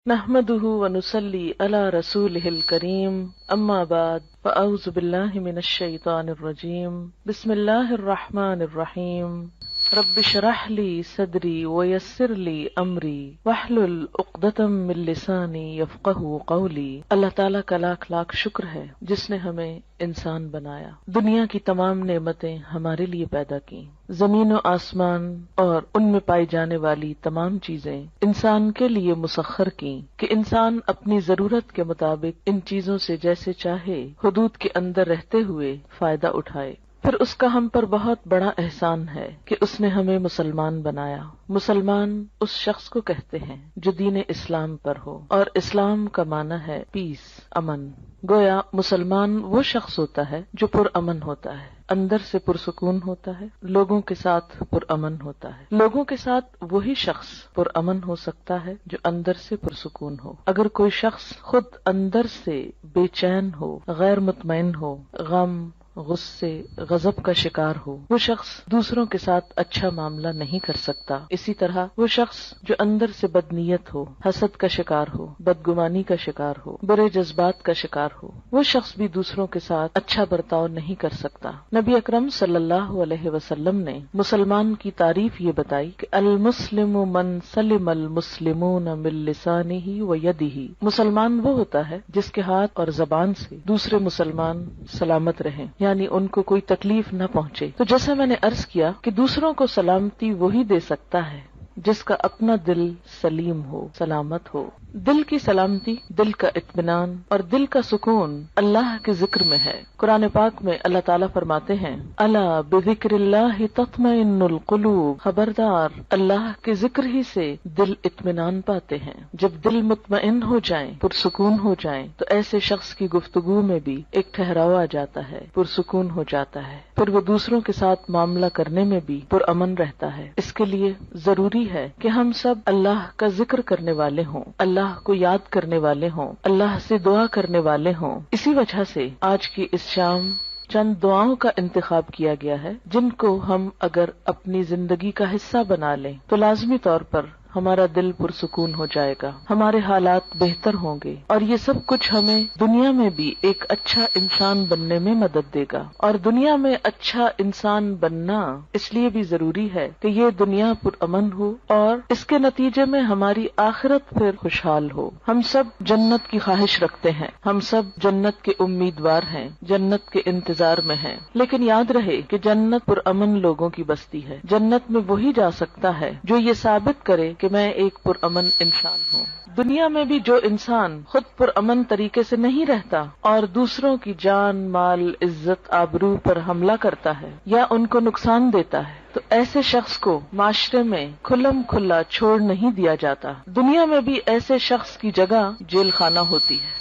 نحمده ونصلي على رسوله الكريم اما بعد فاعوذ بالله من الشيطان الرجيم بسم الله الرحمن الرحيم رب اشرح لي صدري ويسر لي امري واحلل عقدة من لساني يفقهوا قولي۔ اللہ تعالیٰ کا لاکھ لاکھ شکر ہے جس نے ہمیں انسان بنایا، دنیا کی تمام نعمتیں ہمارے لیے پیدا کی، زمین و آسمان اور ان میں پائی جانے والی تمام چیزیں انسان کے لیے مسخر کی کہ انسان اپنی ضرورت کے مطابق ان چیزوں سے جیسے چاہے حدود کے اندر رہتے ہوئے فائدہ اٹھائے۔ پھر اس کا ہم پر بہت بڑا احسان ہے کہ اس نے ہمیں مسلمان بنایا۔ مسلمان اس شخص کو کہتے ہیں جو دین اسلام پر ہو، اور اسلام کا معنی ہے پیس، امن۔ گویا مسلمان وہ شخص ہوتا ہے جو پرامن ہوتا ہے، اندر سے پرسکون ہوتا ہے، لوگوں کے ساتھ پرامن ہوتا ہے۔ لوگوں کے ساتھ وہی شخص پرامن ہو سکتا ہے جو اندر سے پرسکون ہو۔ اگر کوئی شخص خود اندر سے بے چین ہو، غیر مطمئن ہو، غم، غصے، غضب کا شکار ہو، وہ شخص دوسروں کے ساتھ اچھا معاملہ نہیں کر سکتا۔ اسی طرح وہ شخص جو اندر سے بدنیت ہو، حسد کا شکار ہو، بدگمانی کا شکار ہو، برے جذبات کا شکار ہو، وہ شخص بھی دوسروں کے ساتھ اچھا برتاؤ نہیں کر سکتا۔ نبی اکرم صلی اللہ علیہ وسلم نے مسلمان کی تعریف یہ بتائی کہ المسلم من سلم المسلمون من لسانہ و یدہ، مسلمان وہ ہوتا ہے جس کے ہاتھ اور زبان سے دوسرے مسلمان سلامت رہیں، یعنی ان کو کوئی تکلیف نہ پہنچے۔ تو جیسا میں نے عرض کیا کہ دوسروں کو سلامتی وہی دے سکتا ہے جس کا اپنا دل سلیم ہو، سلامت ہو۔ دل کی سلامتی، دل کا اطمینان اور دل کا سکون اللہ کے ذکر میں ہے۔ قرآن پاک میں اللہ تعالیٰ فرماتے ہیں الا بذکر اللہ تطمئن القلوب، خبردار اللہ کے ذکر ہی سے دل اطمینان پاتے ہیں۔ جب دل مطمئن ہو جائیں، پرسکون ہو جائیں، تو ایسے شخص کی گفتگو میں بھی ایک ٹھہراؤ آ جاتا ہے، پرسکون ہو جاتا ہے، پھر وہ دوسروں کے ساتھ معاملہ کرنے میں بھی پرامن رہتا ہے۔ اس کے لیے ضروری ہے کہ ہم سب اللہ کا ذکر کرنے والے ہوں، اللہ کو یاد کرنے والے ہوں، اللہ سے دعا کرنے والے ہوں۔ اسی وجہ سے آج کی اس شام چند دعاؤں کا انتخاب کیا گیا ہے جن کو ہم اگر اپنی زندگی کا حصہ بنا لیں تو لازمی طور پر ہمارا دل پرسکون ہو جائے گا، ہمارے حالات بہتر ہوں گے، اور یہ سب کچھ ہمیں دنیا میں بھی ایک اچھا انسان بننے میں مدد دے گا۔ اور دنیا میں اچھا انسان بننا اس لیے بھی ضروری ہے کہ یہ دنیا پرامن ہو اور اس کے نتیجے میں ہماری آخرت پھر خوشحال ہو۔ ہم سب جنت کی خواہش رکھتے ہیں، ہم سب جنت کے امیدوار ہیں، جنت کے انتظار میں ہیں، لیکن یاد رہے کہ جنت پرامن لوگوں کی بستی ہے۔ جنت میں وہی جا سکتا ہے جو یہ ثابت کرے کہ میں ایک پرامن انسان ہوں۔ دنیا میں بھی جو انسان خود پرامن طریقے سے نہیں رہتا اور دوسروں کی جان، مال، عزت، آبرو پر حملہ کرتا ہے یا ان کو نقصان دیتا ہے، تو ایسے شخص کو معاشرے میں کھلم کھلا چھوڑ نہیں دیا جاتا۔ دنیا میں بھی ایسے شخص کی جگہ جیل خانہ ہوتی ہے۔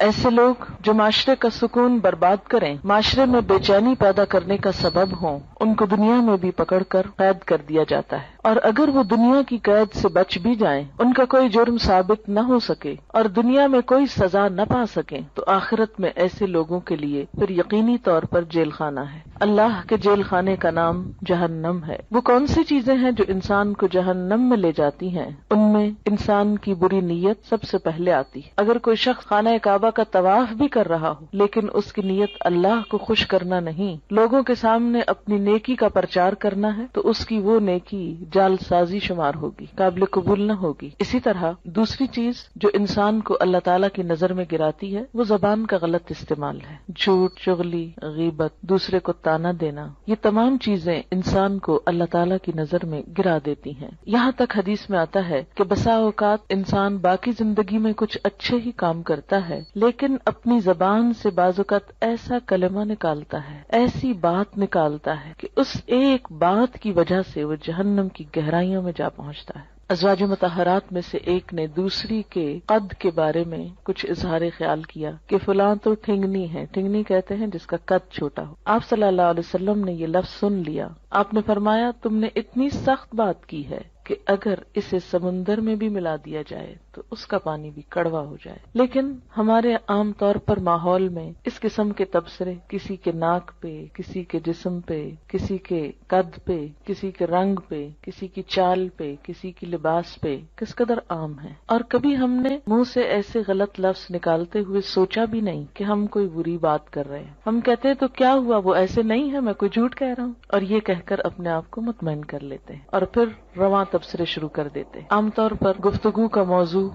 ایسے لوگ جو معاشرے کا سکون برباد کریں، معاشرے میں بے چینی پیدا کرنے کا سبب ہوں، ان کو دنیا میں بھی پکڑ کر قید کر دیا جاتا ہے، اور اگر وہ دنیا کی قید سے بچ بھی جائیں، ان کا کوئی جرم ثابت نہ ہو سکے اور دنیا میں کوئی سزا نہ پا سکیں، تو آخرت میں ایسے لوگوں کے لیے پھر یقینی طور پر جیل خانہ ہے۔ اللہ کے جیل خانے کا نام جہنم ہے۔ وہ کون سی چیزیں ہیں جو انسان کو جہنم میں لے جاتی ہیں؟ ان میں انسان کی بری نیت سب سے پہلے آتی ہے۔ اگر کوئی شخص خانہ کعبہ کا طواف بھی کر رہا ہو لیکن اس کی نیت اللہ کو خوش کرنا نہیں، لوگوں کے سامنے اپنی نیکی کا پرچار کرنا ہے، تو اس کی وہ نیکی جعل سازی شمار ہوگی، قابل قبول نہ ہوگی۔ اسی طرح دوسری چیز جو انسان کو اللہ تعالیٰ کی نظر میں گراتی ہے وہ زبان کا غلط استعمال ہے۔ جھوٹ، چغلی، غیبت، دوسرے کو تانا دینا، یہ تمام چیزیں انسان کو اللہ تعالیٰ کی نظر میں گرا دیتی ہیں۔ یہاں تک حدیث میں آتا ہے کہ بسا اوقات انسان باقی زندگی میں کچھ اچھے ہی کام کرتا ہے لیکن اپنی زبان سے بعض اوقات ایسا کلمہ نکالتا ہے، ایسی بات نکالتا ہے کہ اس ایک بات کی وجہ سے وہ جہنم کی گہرائیوں میں جا پہنچتا ہے۔ ازواج مطہرات میں سے ایک نے دوسری کے قد کے بارے میں کچھ اظہار خیال کیا کہ فلاں تو ٹھنگنی ہے، ٹھنگنی کہتے ہیں جس کا قد چھوٹا ہو۔ آپ صلی اللہ علیہ وسلم نے یہ لفظ سن لیا، آپ نے فرمایا تم نے اتنی سخت بات کی ہے کہ اگر اسے سمندر میں بھی ملا دیا جائے تو اس کا پانی بھی کڑوا ہو جائے. لیکن ہمارے عام طور پر ماحول میں اس قسم کے تبصرے کسی کے ناک پہ، کسی کے جسم پہ، کسی کے قد پہ، کسی کے رنگ پہ، کسی کی چال پہ، کسی کی لباس پہ کس قدر عام ہے. اور کبھی ہم نے منہ سے ایسے غلط لفظ نکالتے ہوئے سوچا بھی نہیں کہ ہم کوئی بری بات کر رہے ہیں. ہم کہتے ہیں تو کیا ہوا، وہ ایسے نہیں ہے، میں کوئی جھوٹ کہہ رہا ہوں، اور یہ کہہ کر اپنے آپ کو مطمئن کر لیتے ہیں اور پھر رواں تبصرے شروع کر دیتے ہیں. عام طور پر گفتگو کا موضوع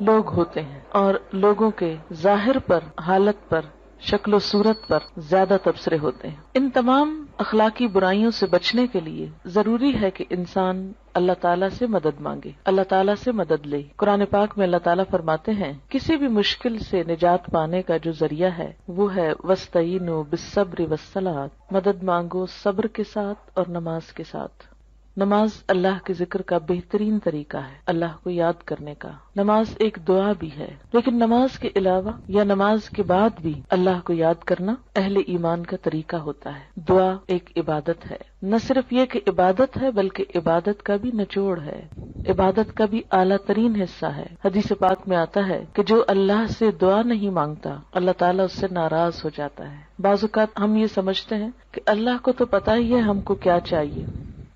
لوگ ہوتے ہیں اور لوگوں کے ظاہر پر، حالت پر، شکل و صورت پر زیادہ تبصرے ہوتے ہیں. ان تمام اخلاقی برائیوں سے بچنے کے لیے ضروری ہے کہ انسان اللہ تعالیٰ سے مدد مانگے، اللہ تعالیٰ سے مدد لے. قرآن پاک میں اللہ تعالیٰ فرماتے ہیں کسی بھی مشکل سے نجات پانے کا جو ذریعہ ہے وہ ہے وَاسْتَعِینُوا بِالصَّبْرِ وَالصَّلَاةِ، مدد مانگو صبر کے ساتھ اور نماز کے ساتھ. نماز اللہ کے ذکر کا بہترین طریقہ ہے، اللہ کو یاد کرنے کا. نماز ایک دعا بھی ہے، لیکن نماز کے علاوہ یا نماز کے بعد بھی اللہ کو یاد کرنا اہل ایمان کا طریقہ ہوتا ہے. دعا ایک عبادت ہے، نہ صرف یہ کہ عبادت ہے بلکہ عبادت کا بھی نچوڑ ہے، عبادت کا بھی اعلیٰ ترین حصہ ہے. حدیث پاک میں آتا ہے کہ جو اللہ سے دعا نہیں مانگتا اللہ تعالیٰ اس سے ناراض ہو جاتا ہے. بعض اوقات ہم یہ سمجھتے ہیں کہ اللہ کو تو پتہ ہی ہے ہم کو کیا چاہیے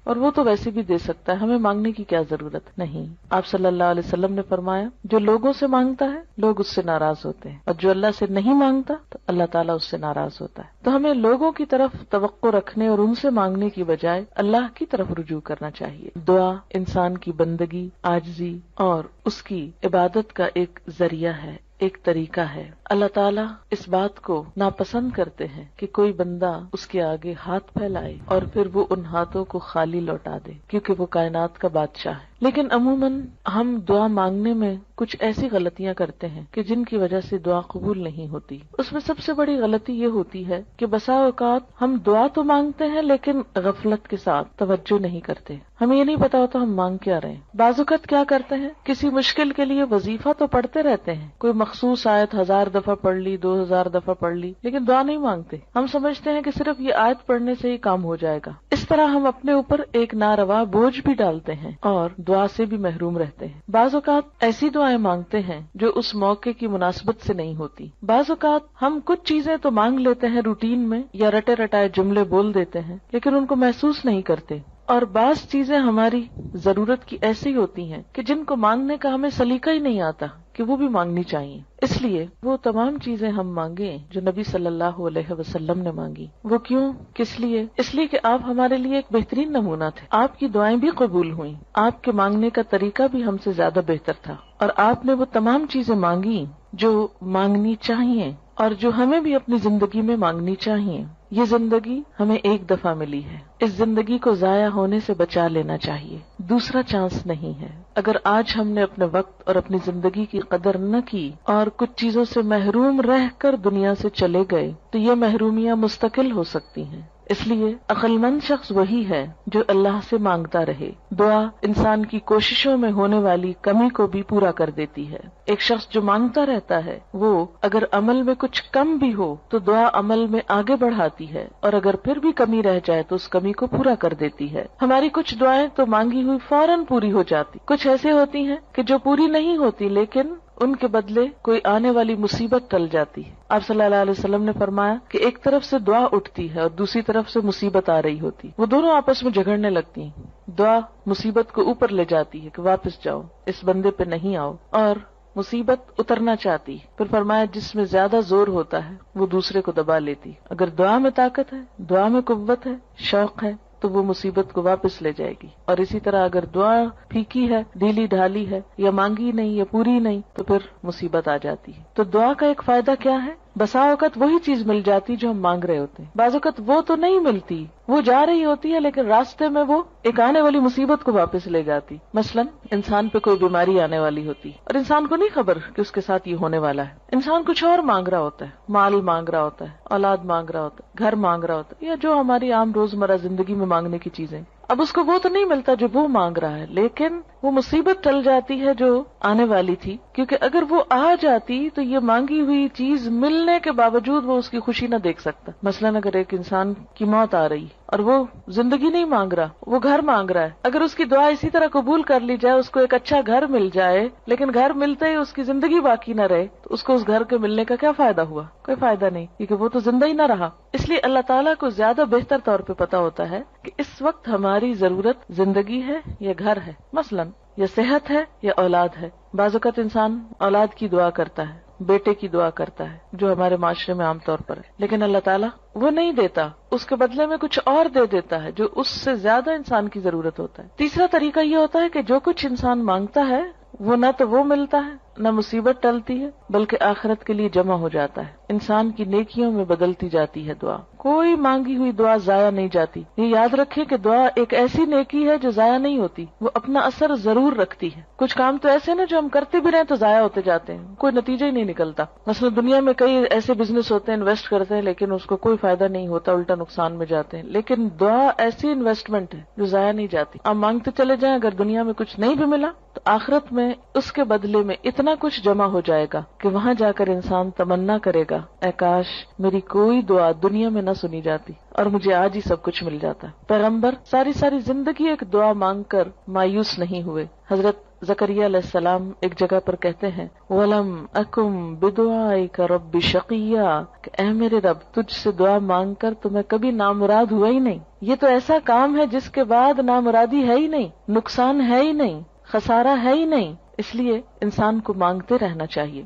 اور وہ تو ویسے بھی دے سکتا ہے، ہمیں مانگنے کی کیا ضرورت. نہیں، آپ صلی اللہ علیہ وسلم نے فرمایا جو لوگوں سے مانگتا ہے لوگ اس سے ناراض ہوتے ہیں، اور جو اللہ سے نہیں مانگتا تو اللہ تعالیٰ اس سے ناراض ہوتا ہے. تو ہمیں لوگوں کی طرف توقع رکھنے اور ان سے مانگنے کی بجائے اللہ کی طرف رجوع کرنا چاہیے. دعا انسان کی بندگی، عاجزی اور اس کی عبادت کا ایک ذریعہ ہے، ایک طریقہ ہے. اللہ تعالیٰ اس بات کو ناپسند کرتے ہیں کہ کوئی بندہ اس کے آگے ہاتھ پھیلائے اور پھر وہ ان ہاتھوں کو خالی لوٹا دے، کیونکہ وہ کائنات کا بادشاہ ہے. لیکن عموماً ہم دعا مانگنے میں کچھ ایسی غلطیاں کرتے ہیں کہ جن کی وجہ سے دعا قبول نہیں ہوتی. اس میں سب سے بڑی غلطی یہ ہوتی ہے کہ بسا اوقات ہم دعا تو مانگتے ہیں لیکن غفلت کے ساتھ توجہ نہیں کرتے، ہمیں یہ نہیں پتا ہوتا ہم مانگ کیا رہے ہیں. بعض اوقات کیا کرتے ہیں، کسی مشکل کے لیے وظیفہ تو پڑھتے رہتے ہیں، کوئی مخصوص آیت 1000 دفعہ پڑھ لی، 2000 دفعہ پڑھ لی، لیکن دعا نہیں مانگتے. ہم سمجھتے ہیں کہ صرف یہ آیت پڑھنے سے ہی کام ہو جائے گا. اس طرح ہم اپنے اوپر ایک ناروا بوجھ بھی ڈالتے ہیں اور دعا سے بھی محروم رہتے ہیں. بعض اوقات ایسی دعائیں مانگتے ہیں جو اس موقع کی مناسبت سے نہیں ہوتی. بعض اوقات ہم کچھ چیزیں تو مانگ لیتے ہیں روٹین میں یا رٹے رٹائے جملے بول دیتے ہیں لیکن ان کو محسوس نہیں کرتے. اور بعض چیزیں ہماری ضرورت کی ایسی ہوتی ہیں کہ جن کو مانگنے کا ہمیں سلیقہ ہی نہیں آتا کہ وہ بھی مانگنی چاہیے. اس لیے وہ تمام چیزیں ہم مانگیں جو نبی صلی اللہ علیہ وسلم نے مانگی. وہ کیوں، کس لیے؟ اس لیے کہ آپ ہمارے لیے ایک بہترین نمونہ تھے. آپ کی دعائیں بھی قبول ہوئیں، آپ کے مانگنے کا طریقہ بھی ہم سے زیادہ بہتر تھا، اور آپ نے وہ تمام چیزیں مانگی جو مانگنی چاہیے اور جو ہمیں بھی اپنی زندگی میں مانگنی چاہیے. یہ زندگی ہمیں ایک دفعہ ملی ہے، اس زندگی کو ضائع ہونے سے بچا لینا چاہیے. دوسرا چانس نہیں ہے. اگر آج ہم نے اپنے وقت اور اپنی زندگی کی قدر نہ کی اور کچھ چیزوں سے محروم رہ کر دنیا سے چلے گئے تو یہ محرومیاں مستقل ہو سکتی ہیں. اس لیے عقل مند شخص وہی ہے جو اللہ سے مانگتا رہے. دعا انسان کی کوششوں میں ہونے والی کمی کو بھی پورا کر دیتی ہے. ایک شخص جو مانگتا رہتا ہے وہ اگر عمل میں کچھ کم بھی ہو تو دعا عمل میں آگے بڑھاتی ہے، اور اگر پھر بھی کمی رہ جائے تو اس کمی کو پورا کر دیتی ہے. ہماری کچھ دعائیں تو مانگی ہوئی فوراً پوری ہو جاتی، کچھ ایسے ہوتی ہیں کہ جو پوری نہیں ہوتی لیکن ان کے بدلے کوئی آنے والی مصیبت ٹل جاتی ہے. آپ صلی اللہ علیہ وسلم نے فرمایا کہ ایک طرف سے دعا اٹھتی ہے اور دوسری طرف سے مصیبت آ رہی ہوتی، وہ دونوں آپس میں جھگڑنے لگتی ہیں. دعا مصیبت کو اوپر لے جاتی ہے کہ واپس جاؤ، اس بندے پہ نہیں آؤ، اور مصیبت اترنا چاہتی. پھر فرمایا جس میں زیادہ زور ہوتا ہے وہ دوسرے کو دبا لیتی. اگر دعا میں طاقت ہے، دعا میں قوت ہے، شوق ہے تو وہ مصیبت کو واپس لے جائے گی. اور اسی طرح اگر دعا پھیکی ہے، ڈھیلی ڈھالی ہے، یا مانگی نہیں یا پوری نہیں تو پھر مصیبت آ جاتی ہے. تو دعا کا ایک فائدہ کیا ہے؟ بسا اوقات وہی چیز مل جاتی جو ہم مانگ رہے ہوتے ہیں. بعض اوقات وہ تو نہیں ملتی، وہ جا رہی ہوتی ہے لیکن راستے میں وہ ایک آنے والی مصیبت کو واپس لے جاتی. مثلا انسان پہ کوئی بیماری آنے والی ہوتی اور انسان کو نہیں خبر کہ اس کے ساتھ یہ ہونے والا ہے. انسان کچھ اور مانگ رہا ہوتا ہے، مال مانگ رہا ہوتا ہے، اولاد مانگ رہا ہوتا ہے، گھر مانگ رہا ہوتا ہے، یا جو ہماری عام روزمرہ زندگی میں مانگنے کی چیزیں. اب اس کو وہ تو نہیں ملتا جو وہ مانگ رہا ہے لیکن وہ مصیبت ٹل جاتی ہے جو آنے والی تھی، کیونکہ اگر وہ آ جاتی تو یہ مانگی ہوئی چیز ملنے کے باوجود وہ اس کی خوشی نہ دیکھ سکتا. مثلا اگر ایک انسان کی موت آ رہی اور وہ زندگی نہیں مانگ رہا، وہ گھر مانگ رہا ہے. اگر اس کی دعا اسی طرح قبول کر لی جائے، اس کو ایک اچھا گھر مل جائے، لیکن گھر ملتے ہی اس کی زندگی باقی نہ رہے، تو اس کو اس گھر کے ملنے کا کیا فائدہ ہوا؟ کوئی فائدہ نہیں، کیونکہ وہ تو زندہ ہی نہ رہا. اس لیے اللہ تعالیٰ کو زیادہ بہتر طور پہ پتا ہوتا ہے کہ اس وقت ہماری ضرورت زندگی ہے یا گھر ہے، مثلاً یا صحت ہے یا اولاد ہے. بعض اوقات انسان اولاد کی دعا کرتا ہے، بیٹے کی دعا کرتا ہے، جو ہمارے معاشرے میں عام طور پر ہے، لیکن اللہ تعالیٰ وہ نہیں دیتا، اس کے بدلے میں کچھ اور دے دیتا ہے جو اس سے زیادہ انسان کی ضرورت ہوتا ہے. تیسرا طریقہ یہ ہوتا ہے کہ جو کچھ انسان مانگتا ہے وہ نہ تو وہ ملتا ہے، نہ مصیبت ٹلتی ہے، بلکہ آخرت کے لیے جمع ہو جاتا ہے، انسان کی نیکیوں میں بدلتی جاتی ہے دعا. کوئی مانگی ہوئی دعا ضائع نہیں جاتی. یہ یاد رکھیں کہ دعا ایک ایسی نیکی ہے جو ضائع نہیں ہوتی، وہ اپنا اثر ضرور رکھتی ہے. کچھ کام تو ایسے نا جو ہم کرتے بھی رہے تو ضائع ہوتے جاتے ہیں، کوئی نتیجہ ہی نہیں نکلتا. مثلا دنیا میں کئی ایسے بزنس ہوتے ہیں، انویسٹ کرتے ہیں لیکن اس کو کوئی فائدہ نہیں ہوتا، الٹا نقصان میں جاتے ہیں. لیکن دعا ایسی انویسٹمنٹ ہے جو ضائع نہیں جاتی. آپ مانگتے چلے جائیں، اگر دنیا میں کچھ نہیں بھی ملا تو آخرت میں اس کے بدلے میں اتنا کچھ جمع ہو جائے گا کہ وہاں جا کر انسان تمنا کرے گا، اے کاش میری کوئی دعا دنیا میں نہ سنی جاتی اور مجھے آج ہی سب کچھ مل جاتا. پیغمبر ساری زندگی ایک دعا مانگ کر مایوس نہیں ہوئے. حضرت زکریا علیہ السلام ایک جگہ پر کہتے ہیں وَلَمْ أَكُمْ بِدُعَائِكَ رَبِّ شَقِيًّا، کہ اے میرے رب تجھ سے دعا مانگ کر تو میں کبھی نامراد ہوا ہی نہیں. یہ تو ایسا کام ہے جس کے بعد نامرادی ہے ہی نہیں، نقصان ہے ہی نہیں، خسارہ ہے ہی نہیں. اس لیے انسان کو مانگتے رہنا چاہیے.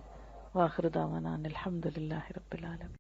وآخر دعوانا الحمد للہ رب العالمین.